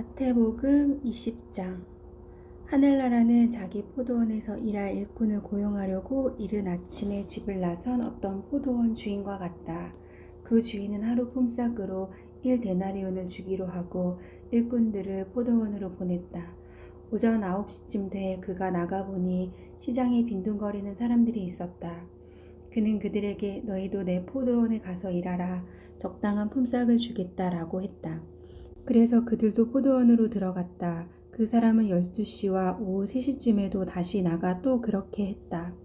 마태복음 20장. 하늘나라는 자기 포도원에서 일할 일꾼을 고용하려고 이른 아침에 집을 나선 어떤 포도원 주인과 같다. 그 주인은 하루 품삯으로 1데나리온을 주기로 하고 일꾼들을 포도원으로 보냈다. 오전 9시쯤 돼 그가 나가보니 시장에 빈둥거리는 사람들이 있었다. 그는 그들에게 너희도 내 포도원에 가서 일하라. 적당한 품삯을 주겠다라고 했다. 그래서 그들도 포도원으로 들어갔다. 그 사람은 12시와 오후 3시쯤에도 다시 나가 또 그렇게 했다.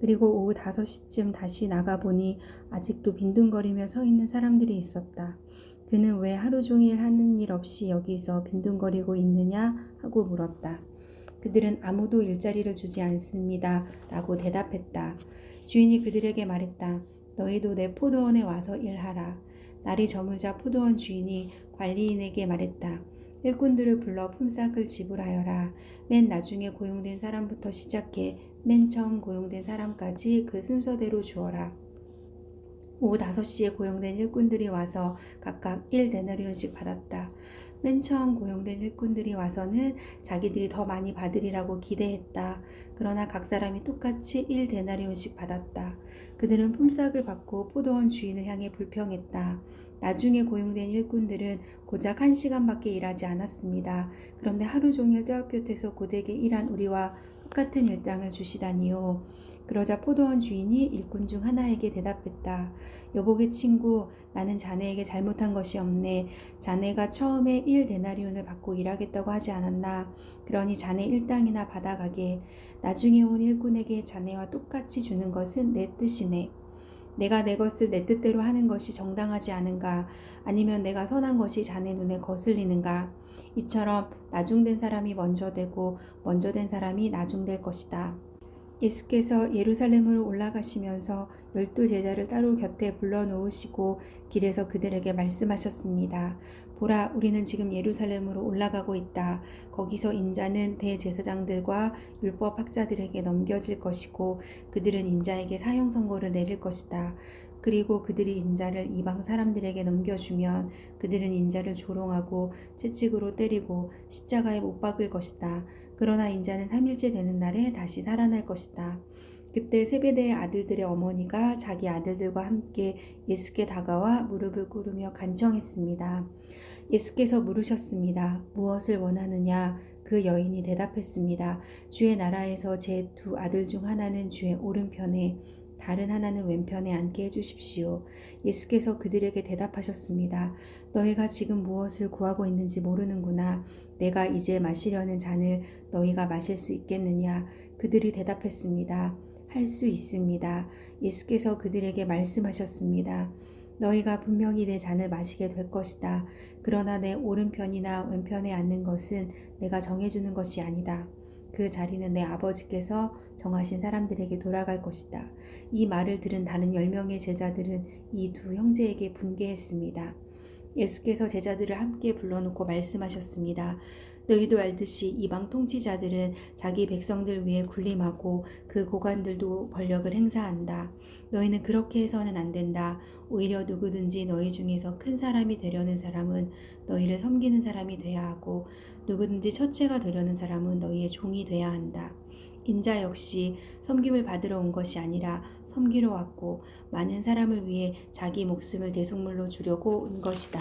그리고 오후 5시쯤 다시 나가보니 아직도 빈둥거리며 서 있는 사람들이 있었다. 그는 왜 하루 종일 하는 일 없이 여기서 빈둥거리고 있느냐 하고 물었다. 그들은 아무도 일자리를 주지 않습니다 라고 대답했다. 주인이 그들에게 말했다. 너희도 내 포도원에 와서 일하라. 날이 저물자 포도원 주인이 관리인에게 말했다. 일꾼들을 불러 품삯을 지불하여라. 맨 나중에 고용된 사람부터 시작해 맨 처음 고용된 사람까지 그 순서대로 주어라. 오후 5시에 고용된 일꾼들이 와서 각각 1데나리온씩 받았다. 맨 처음 고용된 일꾼들이 와서는 자기들이 더 많이 받으리라고 기대했다. 그러나 각 사람이 똑같이 1데나리온씩 받았다. 그들은 품삯을 받고 포도원 주인을 향해 불평했다. 나중에 고용된 일꾼들은 고작 1시간밖에 일하지 않았습니다. 그런데 하루 종일 떼어볕에서 고되게 일한 우리와 똑같은 일장을 주시다니요. 그러자 포도원 주인이 일꾼 중 하나에게 대답했다. 여보게 친구, 나는 자네에게 잘못한 것이 없네. 자네가 처음에 1데나리온을 받고 일하겠다고 하지 않았나. 그러니 자네 일당이나 받아가게. 나중에 온 일꾼에게 자네와 똑같이 주는 것은 내 뜻이네. 내가 내 것을 내 뜻대로 하는 것이 정당하지 않은가? 아니면 내가 선한 것이 자네 눈에 거슬리는가? 이처럼 나중된 사람이 먼저 되고 먼저 된 사람이 나중될 것이다. 예수께서 예루살렘으로 올라가시면서 12제자를 따로 곁에 불러놓으시고 길에서 그들에게 말씀하셨습니다. 보라, 우리는 지금 예루살렘으로 올라가고 있다. 거기서 인자는 대제사장들과 율법학자들에게 넘겨질 것이고 그들은 인자에게 사형 선고를 내릴 것이다. 그리고 그들이 인자를 이방 사람들에게 넘겨주면 그들은 인자를 조롱하고 채찍으로 때리고 십자가에 못 박을 것이다. 그러나 인자는 3일째 되는 날에 다시 살아날 것이다. 그때 세베대의 아들들의 어머니가 자기 아들들과 함께 예수께 다가와 무릎을 꿇으며 간청했습니다. 예수께서 물으셨습니다. 무엇을 원하느냐? 그 여인이 대답했습니다. 주의 나라에서 제 2 아들 중 하나는 주의 오른편에 다른 하나는 왼편에 앉게 해주십시오. 예수께서 그들에게 대답하셨습니다. 너희가 지금 무엇을 구하고 있는지 모르는구나. 내가 이제 마시려는 잔을 너희가 마실 수 있겠느냐? 그들이 대답했습니다. 할 수 있습니다. 예수께서 그들에게 말씀하셨습니다. 너희가 분명히 내 잔을 마시게 될 것이다. 그러나 내 오른편이나 왼편에 앉는 것은 내가 정해주는 것이 아니다. 그 자리는 내 아버지께서 정하신 사람들에게 돌아갈 것이다. 이 말을 들은 다른 10명의 제자들은 이 2 형제에게 분개했습니다. 예수께서 제자들을 함께 불러놓고 말씀하셨습니다. 너희도 알듯이 이방 통치자들은 자기 백성들 위에 군림하고 그 고관들도 권력을 행사한다. 너희는 그렇게 해서는 안 된다. 오히려 누구든지 너희 중에서 큰 사람이 되려는 사람은 너희를 섬기는 사람이 돼야 하고 누구든지 첫째가 되려는 사람은 너희의 종이 돼야 한다. 인자 역시 섬김을 받으러 온 것이 아니라 섬기러 왔고 많은 사람을 위해 자기 목숨을 대속물로 주려고 온 것이다.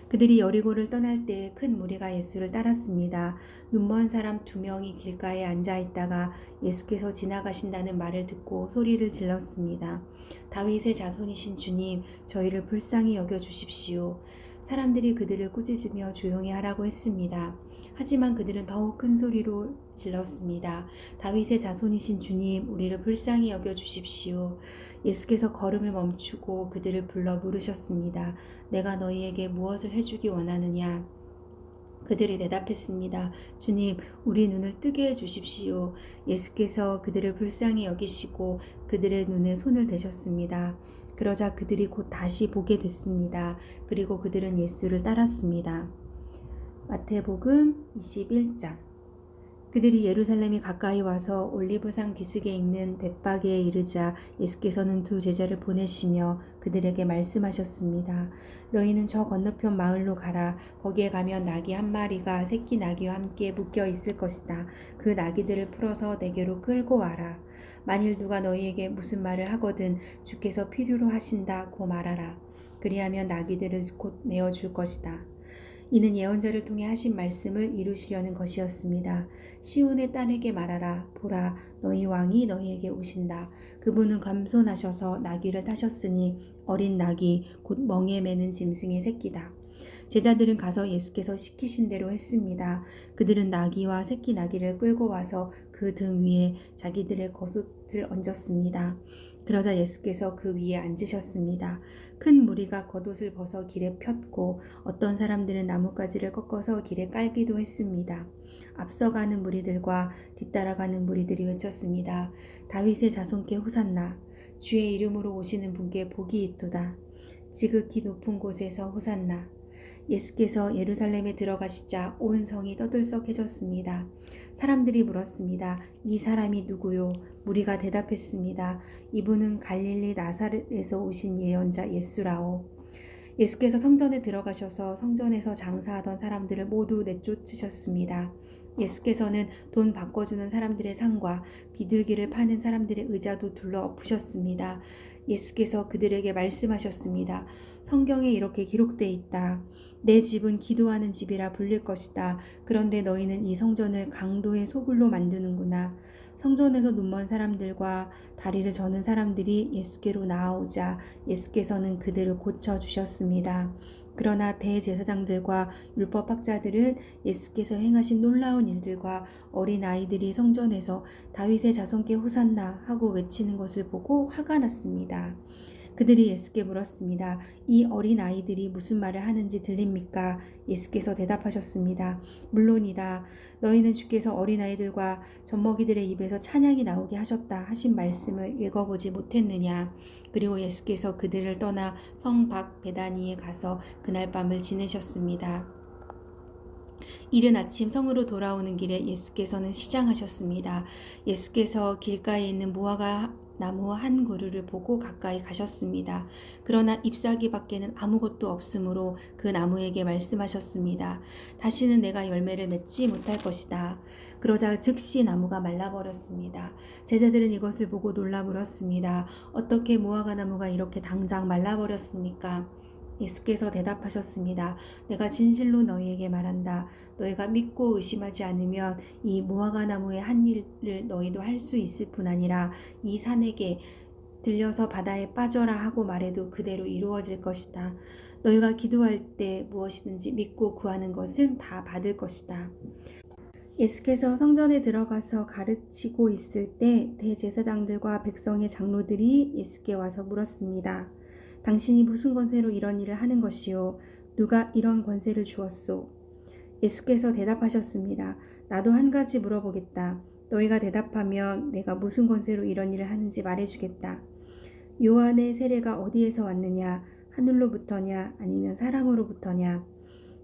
그들이 여리고를 떠날 때 큰 무리가 예수를 따랐습니다. 눈먼 사람 2명이 길가에 앉아 있다가 예수께서 지나가신다는 말을 듣고 소리를 질렀습니다. 다윗의 자손이신 주님, 저희를 불쌍히 여겨 주십시오. 사람들이 그들을 꾸짖으며 조용히 하라고 했습니다. 하지만 그들은 더욱 큰 소리로 질렀습니다. 다윗의 자손이신 주님, 우리를 불쌍히 여겨 주십시오. 예수께서 걸음을 멈추고 그들을 불러 물으셨습니다. 내가 너희에게 무엇을 해주기 원하느냐? 그들이 대답했습니다. 주님, 우리 눈을 뜨게 해주십시오. 예수께서 그들을 불쌍히 여기시고 그들의 눈에 손을 대셨습니다. 그러자 그들이 곧 다시 보게 됐습니다. 그리고 그들은 예수를 따랐습니다. 마태복음 21장. 그들이 예루살렘이 가까이 와서 올리브산 기슭에 있는 벳바게에 이르자 예수께서는 두 제자를 보내시며 그들에게 말씀하셨습니다. 너희는 저 건너편 마을로 가라. 거기에 가면 나귀 한 마리가 새끼 나귀와 함께 묶여 있을 것이다. 그 나귀들을 풀어서 내게로 끌고 와라. 만일 누가 너희에게 무슨 말을 하거든 주께서 필요로 하신다고 말하라. 그리하면 나귀들을 곧 내어줄 것이다. 이는 예언자를 통해 하신 말씀을 이루시려는 것이었습니다. 시온의 딸에게 말하라. 보라, 너희 왕이 너희에게 오신다. 그분은 겸손하셔서 나귀를 타셨으니 어린 나귀 곧 멍에 매는 짐승의 새끼다. 제자들은 가서 예수께서 시키신 대로 했습니다. 그들은 나귀와 새끼 나귀를 끌고 와서 그 등 위에 자기들의 겉옷을 얹었습니다. 그러자 예수께서 그 위에 앉으셨습니다. 큰 무리가 겉옷을 벗어 길에 폈고 어떤 사람들은 나뭇가지를 꺾어서 길에 깔기도 했습니다. 앞서가는 무리들과 뒤따라가는 무리들이 외쳤습니다. 다윗의 자손께 호산나. 주의 이름으로 오시는 분께 복이 있도다. 지극히 높은 곳에서 호산나. 예수께서 예루살렘에 들어가시자 온 성이 떠들썩해졌습니다. 사람들이 물었습니다. 이 사람이 누구요? 무리가 대답했습니다. 이분은 갈릴리 나사렛에서 오신 예언자 예수라오. 예수께서 성전에 들어가셔서 성전에서 장사하던 사람들을 모두 내쫓으셨습니다. 예수께서는 돈 바꿔주는 사람들의 상과 비둘기를 파는 사람들의 의자도 둘러 엎으셨습니다. 예수께서 그들에게 말씀하셨습니다. 성경에 이렇게 기록되어 있다. 내 집은 기도하는 집이라 불릴 것이다. 그런데 너희는 이 성전을 강도의 소굴로 만드는구나. 성전에서 눈먼 사람들과 다리를 저는 사람들이 예수께로 나아오자 예수께서는 그들을 고쳐주셨습니다. 그러나 대제사장들과 율법학자들은 예수께서 행하신 놀라운 일들과 어린아이들이 성전에서 다윗의 자손께 호산나 하고 외치는 것을 보고 화가 났습니다. 그들이 예수께 물었습니다. 이 어린아이들이 무슨 말을 하는지 들립니까? 예수께서 대답하셨습니다. 물론이다. 너희는 주께서 어린아이들과 젖먹이들의 입에서 찬양이 나오게 하셨다 하신 말씀을 읽어보지 못했느냐? 그리고 예수께서 그들을 떠나 성 밖 베다니에 가서 그날 밤을 지내셨습니다. 이른 아침 성으로 돌아오는 길에 예수께서는 시장하셨습니다. 예수께서 길가에 있는 무화과 나무 한 그루를 보고 가까이 가셨습니다. 그러나 잎사귀 밖에는 아무것도 없으므로 그 나무에게 말씀하셨습니다. 다시는 내가 열매를 맺지 못할 것이다. 그러자 즉시 나무가 말라버렸습니다. 제자들은 이것을 보고 놀라 물었습니다. 어떻게 무화과 나무가 이렇게 당장 말라버렸습니까? 예수께서 대답하셨습니다. 내가 진실로 너희에게 말한다. 너희가 믿고 의심하지 않으면 이 무화과 나무의 한 일을 너희도 할 수 있을 뿐 아니라 이 산에게 들려서 바다에 빠져라 하고 말해도 그대로 이루어질 것이다. 너희가 기도할 때 무엇이든지 믿고 구하는 것은 다 받을 것이다. 예수께서 성전에 들어가서 가르치고 있을 때 대제사장들과 백성의 장로들이 예수께 와서 물었습니다. 당신이 무슨 권세로 이런 일을 하는 것이요? 누가 이런 권세를 주었소? 예수께서 대답하셨습니다. 나도 한 가지 물어보겠다. 너희가 대답하면 내가 무슨 권세로 이런 일을 하는지 말해주겠다. 요한의 세례가 어디에서 왔느냐? 하늘로부터냐? 아니면 사람으로부터냐?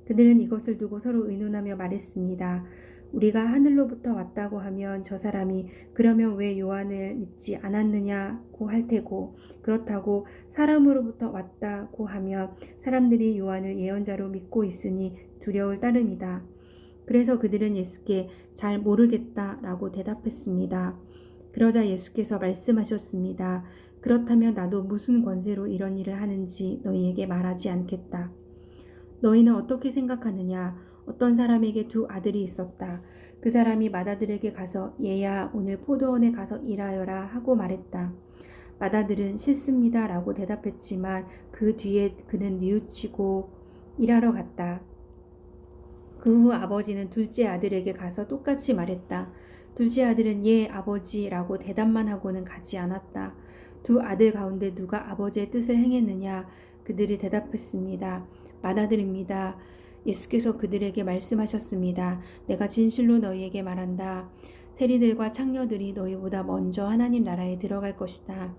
그들은 이것을 두고 서로 의논하며 말했습니다. 우리가 하늘로부터 왔다고 하면 저 사람이 그러면 왜 요한을 믿지 않았느냐고 할 테고, 그렇다고 사람으로부터 왔다고 하면 사람들이 요한을 예언자로 믿고 있으니 두려울 따름이다. 그래서 그들은 예수께 잘 모르겠다라고 대답했습니다. 그러자 예수께서 말씀하셨습니다. 그렇다면 나도 무슨 권세로 이런 일을 하는지 너희에게 말하지 않겠다. 너희는 어떻게 생각하느냐? 어떤 사람에게 두 아들이 있었다. 그 사람이 맏아들에게 가서 얘야 오늘 포도원에 가서 일하여라 하고 말했다. 맏아들은 싫습니다 라고 대답했지만 그 뒤에 그는 뉘우치고 일하러 갔다. 그 후 아버지는 둘째 아들에게 가서 똑같이 말했다. 둘째 아들은 예 아버지라고 대답만 하고는 가지 않았다. 두 아들 가운데 누가 아버지의 뜻을 행했느냐? 그들이 대답했습니다. 맏아들입니다. 예수께서 그들에게 말씀하셨습니다. 내가 진실로 너희에게 말한다. 세리들과 창녀들이 너희보다 먼저 하나님 나라에 들어갈 것이다.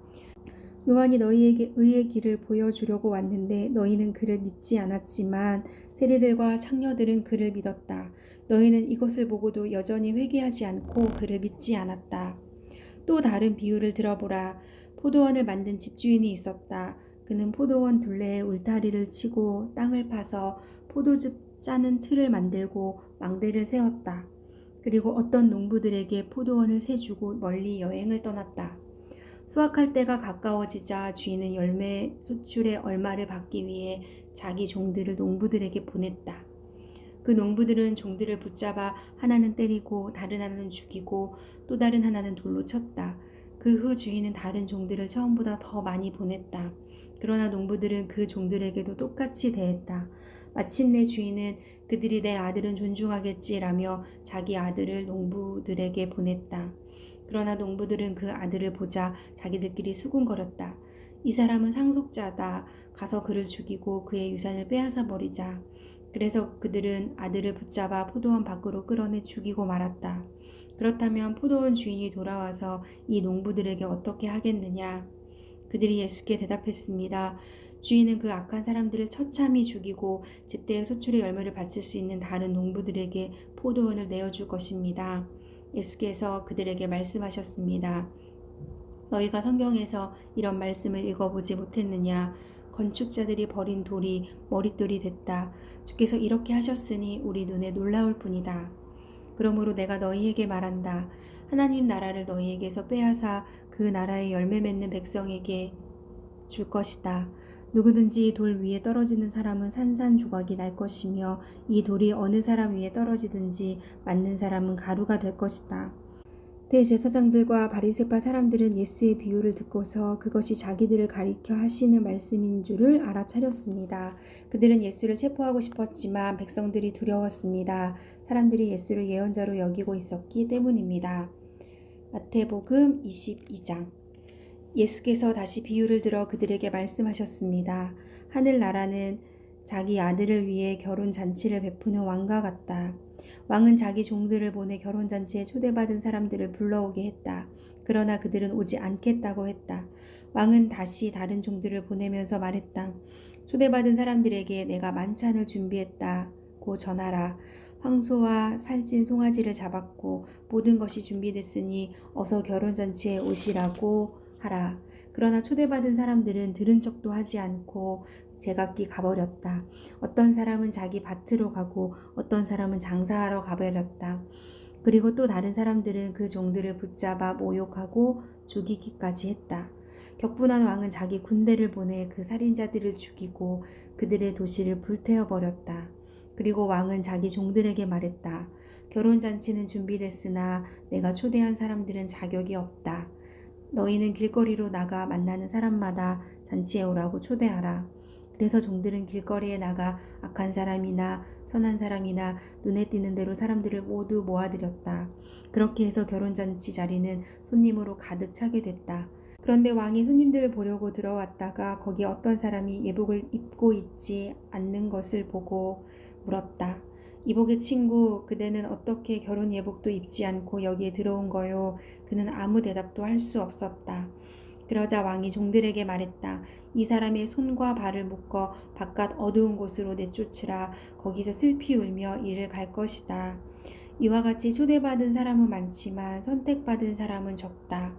요한이 너희에게 의의 길을 보여주려고 왔는데 너희는 그를 믿지 않았지만 세리들과 창녀들은 그를 믿었다. 너희는 이것을 보고도 여전히 회개하지 않고 그를 믿지 않았다. 또 다른 비유를 들어보라. 포도원을 만든 집주인이 있었다. 그는 포도원 둘레에 울타리를 치고 땅을 파서 포도즙 짜는 틀을 만들고 망대를 세웠다. 그리고 어떤 농부들에게 포도원을 세주고 멀리 여행을 떠났다. 수확할 때가 가까워지자 주인은 열매 수출의 얼마를 받기 위해 자기 종들을 농부들에게 보냈다. 그 농부들은 종들을 붙잡아 하나는 때리고 다른 하나는 죽이고 또 다른 하나는 돌로 쳤다. 그 후 주인은 다른 종들을 처음보다 더 많이 보냈다. 그러나 농부들은 그 종들에게도 똑같이 대했다. 마침내 주인은 그들이 내 아들은 존중하겠지라며 자기 아들을 농부들에게 보냈다. 그러나 농부들은 그 아들을 보자 자기들끼리 수군거렸다. 이 사람은 상속자다. 가서 그를 죽이고 그의 유산을 빼앗아 버리자. 그래서 그들은 아들을 붙잡아 포도원 밖으로 끌어내 죽이고 말았다. 그렇다면 포도원 주인이 돌아와서 이 농부들에게 어떻게 하겠느냐? 그들이 예수께 대답했습니다. 주인은 그 악한 사람들을 처참히 죽이고 제때에 소출의 열매를 바칠 수 있는 다른 농부들에게 포도원을 내어줄 것입니다. 예수께서 그들에게 말씀하셨습니다. 너희가 성경에서 이런 말씀을 읽어보지 못했느냐? 건축자들이 버린 돌이 머릿돌이 됐다. 주께서 이렇게 하셨으니 우리 눈에 놀라울 뿐이다. 그러므로 내가 너희에게 말한다. 하나님 나라를 너희에게서 빼앗아 그 나라의 열매 맺는 백성에게 줄 것이다. 누구든지 돌 위에 떨어지는 사람은 산산조각이 날 것이며 이 돌이 어느 사람 위에 떨어지든지 맞는 사람은 가루가 될 것이다. 대제사장들과 바리새파 사람들은 예수의 비유를 듣고서 그것이 자기들을 가리켜 하시는 말씀인 줄을 알아차렸습니다. 그들은 예수를 체포하고 싶었지만 백성들이 두려웠습니다. 사람들이 예수를 예언자로 여기고 있었기 때문입니다. 마태복음 22장. 예수께서 다시 비유를 들어 그들에게 말씀하셨습니다. 하늘나라는 자기 아들을 위해 결혼잔치를 베푸는 왕과 같다. 왕은 자기 종들을 보내 결혼잔치에 초대받은 사람들을 불러오게 했다. 그러나 그들은 오지 않겠다고 했다. 왕은 다시 다른 종들을 보내면서 말했다. 초대받은 사람들에게 내가 만찬을 준비했다고 전하라. 황소와 살찐 송아지를 잡았고 모든 것이 준비됐으니 어서 결혼잔치에 오시라고 하라. 그러나 초대받은 사람들은 들은 척도 하지 않고 제각기 가버렸다. 어떤 사람은 자기 밭으로 가고 어떤 사람은 장사하러 가버렸다. 그리고 또 다른 사람들은 그 종들을 붙잡아 모욕하고 죽이기까지 했다. 격분한 왕은 자기 군대를 보내 그 살인자들을 죽이고 그들의 도시를 불태워버렸다. 그리고 왕은 자기 종들에게 말했다. 결혼잔치는 준비됐으나 내가 초대한 사람들은 자격이 없다. 너희는 길거리로 나가 만나는 사람마다 잔치에 오라고 초대하라. 그래서 종들은 길거리에 나가 악한 사람이나 선한 사람이나 눈에 띄는 대로 사람들을 모두 모아들였다. 그렇게 해서 결혼잔치 자리는 손님으로 가득 차게 됐다. 그런데 왕이 손님들을 보려고 들어왔다가 거기 어떤 사람이 예복을 입고 있지 않는 것을 보고 물었다. 이복의 친구, 그대는 어떻게 결혼 예복도 입지 않고 여기에 들어온 거요? 그는 아무 대답도 할 수 없었다. 그러자 왕이 종들에게 말했다. 이 사람의 손과 발을 묶어 바깥 어두운 곳으로 내쫓으라. 거기서 슬피 울며 이를 갈 것이다. 이와 같이 초대받은 사람은 많지만 선택받은 사람은 적다.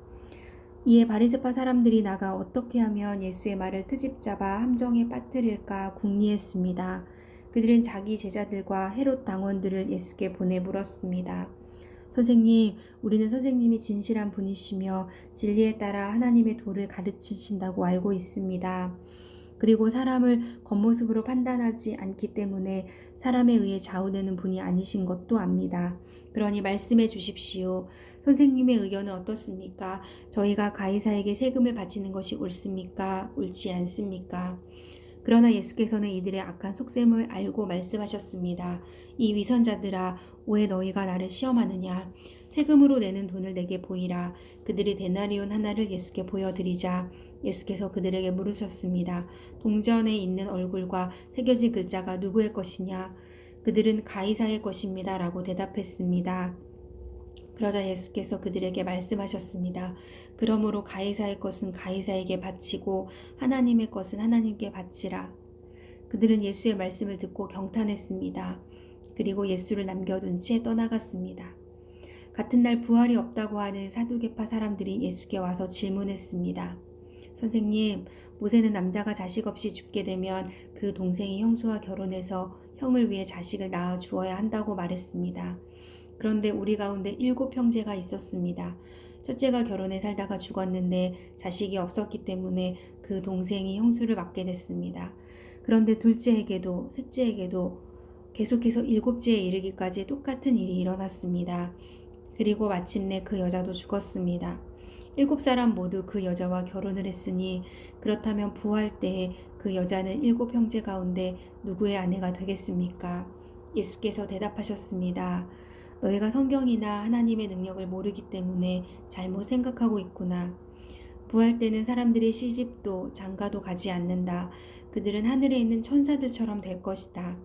이에 바리새파 사람들이 나가 어떻게 하면 예수의 말을 트집잡아 함정에 빠뜨릴까 궁리했습니다. 그들은 자기 제자들과 헤롯 당원들을 예수께 보내 물었습니다. 선생님, 우리는 선생님이 진실한 분이시며 진리에 따라 하나님의 도를 가르치신다고 알고 있습니다. 그리고 사람을 겉모습으로 판단하지 않기 때문에 사람에 의해 좌우되는 분이 아니신 것도 압니다. 그러니 말씀해 주십시오. 선생님의 의견은 어떻습니까? 저희가 가이사에게 세금을 바치는 것이 옳습니까? 옳지 않습니까? 그러나 예수께서는 이들의 악한 속셈을 알고 말씀하셨습니다. 이 위선자들아, 왜 너희가 나를 시험하느냐? 세금으로 내는 돈을 내게 보이라. 그들이 데나리온 하나를 예수께 보여드리자 예수께서 그들에게 물으셨습니다. 동전에 있는 얼굴과 새겨진 글자가 누구의 것이냐? 그들은 가이사의 것입니다. 라고 대답했습니다. 그러자 예수께서 그들에게 말씀하셨습니다. 그러므로 가이사의 것은 가이사에게 바치고 하나님의 것은 하나님께 바치라. 그들은 예수의 말씀을 듣고 경탄했습니다. 그리고 예수를 남겨둔 채 떠나갔습니다. 같은 날 부활이 없다고 하는 사두개파 사람들이 예수께 와서 질문했습니다. 선생님, 모세는 남자가 자식 없이 죽게 되면 그 동생이 형수와 결혼해서 형을 위해 자식을 낳아 주어야 한다고 말했습니다. 그런데 우리 가운데 7형제가 있었습니다. 첫째가 결혼해 살다가 죽었는데 자식이 없었기 때문에 그 동생이 형수를 맡게 됐습니다. 그런데 둘째에게도 셋째에게도 계속해서 7째에 이르기까지 똑같은 일이 일어났습니다. 그리고 마침내 그 여자도 죽었습니다. 7사람 모두 그 여자와 결혼을 했으니 그렇다면 부활 때에 그 여자는 7형제 가운데 누구의 아내가 되겠습니까? 예수께서 대답하셨습니다. 너희가 성경이나 하나님의 능력을 모르기 때문에 잘못 생각하고 있구나. 부활 때는 사람들의 시집도 장가도 가지 않는다. 그들은 하늘에 있는 천사들처럼 될 것이다.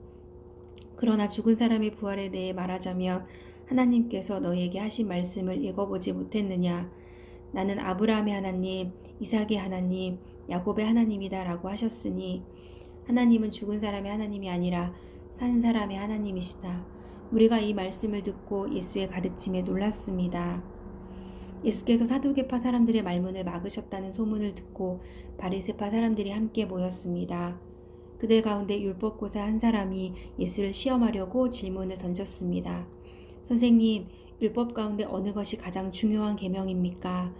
그러나 죽은 사람의 부활에 대해 말하자면 하나님께서 너희에게 하신 말씀을 읽어보지 못했느냐? 나는 아브라함의 하나님, 이삭의 하나님, 야곱의 하나님이다 라고 하셨으니 하나님은 죽은 사람의 하나님이 아니라 산 사람의 하나님이시다. 우리가 이 말씀을 듣고 예수의 가르침에 놀랐습니다. 예수께서 사두개파 사람들의 말문을 막으셨다는 소문을 듣고 바리새파 사람들이 함께 모였습니다. 그들 가운데 율법고사 한 사람이 예수를 시험하려고 질문을 던졌습니다. 선생님, 율법 가운데 어느 것이 가장 중요한 계명입니까?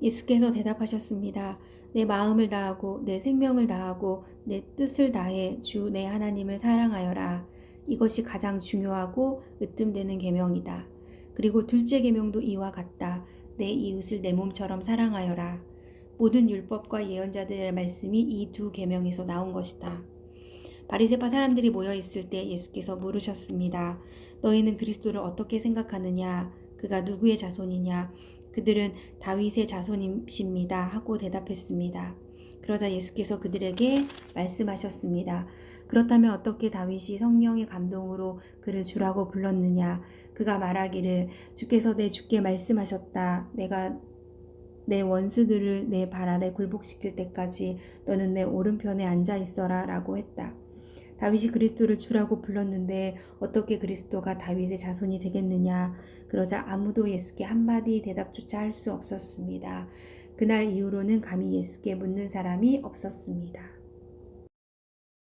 예수께서 대답하셨습니다. 내 마음을 다하고 내 생명을 다하고 내 뜻을 다해 주 내 하나님을 사랑하여라. 이것이 가장 중요하고 으뜸되는 계명이다. 그리고 둘째 계명도 이와 같다. 내 이웃을 내 몸처럼 사랑하여라. 모든 율법과 예언자들의 말씀이 이 두 계명에서 나온 것이다. 바리새파 사람들이 모여 있을 때 예수께서 물으셨습니다. 너희는 그리스도를 어떻게 생각하느냐? 그가 누구의 자손이냐? 그들은 다윗의 자손이십니다. 하고 대답했습니다. 그러자 예수께서 그들에게 말씀하셨습니다. 그렇다면 어떻게 다윗이 성령의 감동으로 그를 주라고 불렀느냐? 그가 말하기를 주께서 내 주께 말씀하셨다. 내가 내 원수들을 내 발 아래 굴복시킬 때까지 너는 내 오른편에 앉아 있어라 라고 했다. 다윗이 그리스도를 주라고 불렀는데 어떻게 그리스도가 다윗의 자손이 되겠느냐? 그러자 아무도 예수께 한마디 대답조차 할 수 없었습니다. 그날 이후로는 감히 예수께 묻는 사람이 없었습니다.